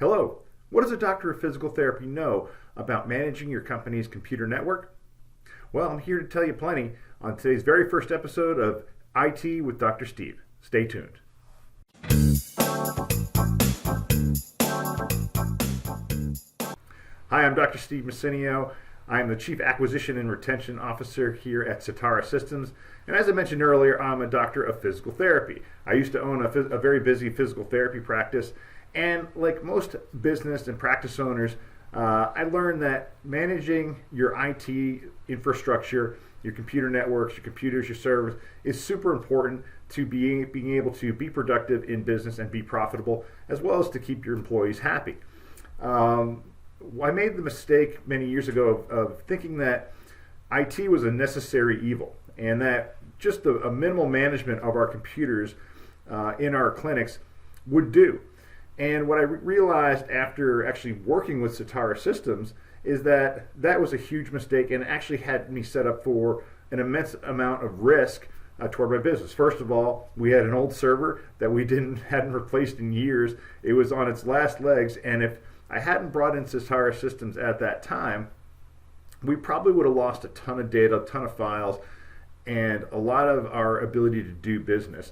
Hello, what does a doctor of physical therapy know about managing your company's computer network? Well, I'm here to tell you plenty on today's very first episode of IT with Dr. Steve. Stay tuned. Hi, I'm Dr. Steve Messineo. I'm the Chief Acquisition and Retention Officer here at Certara Systems. And as I mentioned earlier, I'm a doctor of physical therapy. I used to own a very busy physical therapy practice. And like most business and practice owners, I learned that managing your IT infrastructure, your computer networks, your computers, your servers is super important to being able to be productive in business and be profitable, as well as to keep your employees happy. I made the mistake many years ago of thinking that IT was a necessary evil and that just a minimal management of our computers in our clinics would do. And what I realized after actually working with Certara Systems is that that was a huge mistake and actually had me set up for an immense amount of risk toward my business. First of all, we had an old server that we hadn't replaced in years. It was on its last legs, and if I hadn't brought in Certara Systems at that time, we probably would have lost a ton of data, a ton of files, and a lot of our ability to do business.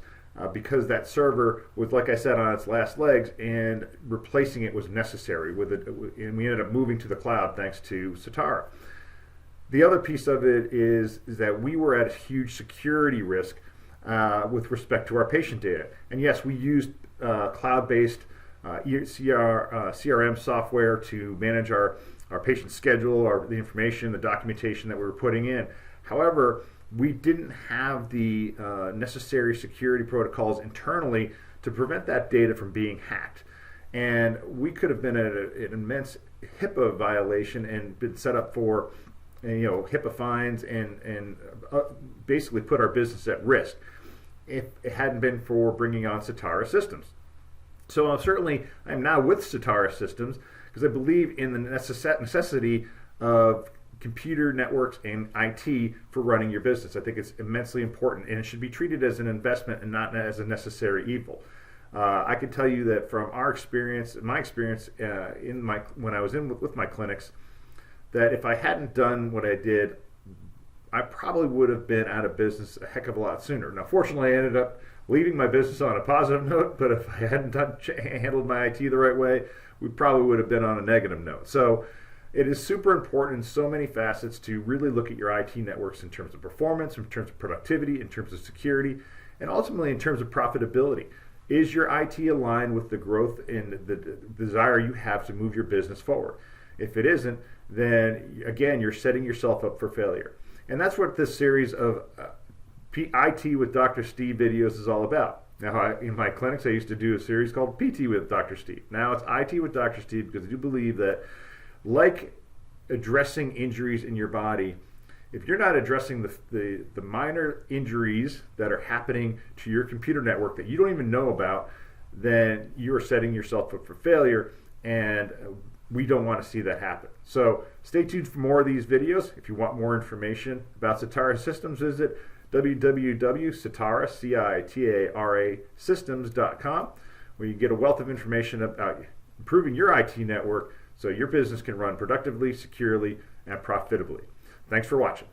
Because that server was, like I said, on its last legs, and replacing it was necessary. And we ended up moving to the cloud thanks to Certara. The other piece of it is that we were at a huge security risk with respect to our patient data. And yes, we used cloud-based CRM software to manage our patient schedule, the information, the documentation that we were putting in. However, we didn't have the necessary security protocols internally to prevent that data from being hacked. And we could have been at an immense HIPAA violation and been set up for HIPAA fines and basically put our business at risk if it hadn't been for bringing on Certara Systems. So I'm now with Certara Systems because I believe in the necessity of computer networks and IT for running your business. I think it's immensely important, and it should be treated as an investment and not as a necessary evil. I can tell you that from my experience when I was with my clinics, that if I hadn't done what I did, I probably would have been out of business a heck of a lot sooner. Now, fortunately, I ended up leaving my business on a positive note, but if I hadn't handled my IT the right way, we probably would have been on a negative note. So it is super important in so many facets to really look at your IT networks in terms of performance, in terms of productivity, in terms of security, and ultimately in terms of profitability. Is your IT aligned with the growth and the desire you have to move your business forward? If it isn't, then again, you're setting yourself up for failure. And that's what this series of IT with Dr. Steve videos is all about. Now, in my clinics, I used to do a series called PT with Dr. Steve. Now it's IT with Dr. Steve because I do believe that, like addressing injuries in your body, if you're not addressing the minor injuries that are happening to your computer network that you don't even know about, then you are setting yourself up for failure, and we don't want to see that happen. So stay tuned for more of these videos. If you want more information about Certara Systems, visit www.Certara.systems.com, where you get a wealth of information about improving your IT network so your business can run productively, securely, and profitably. Thanks for watching.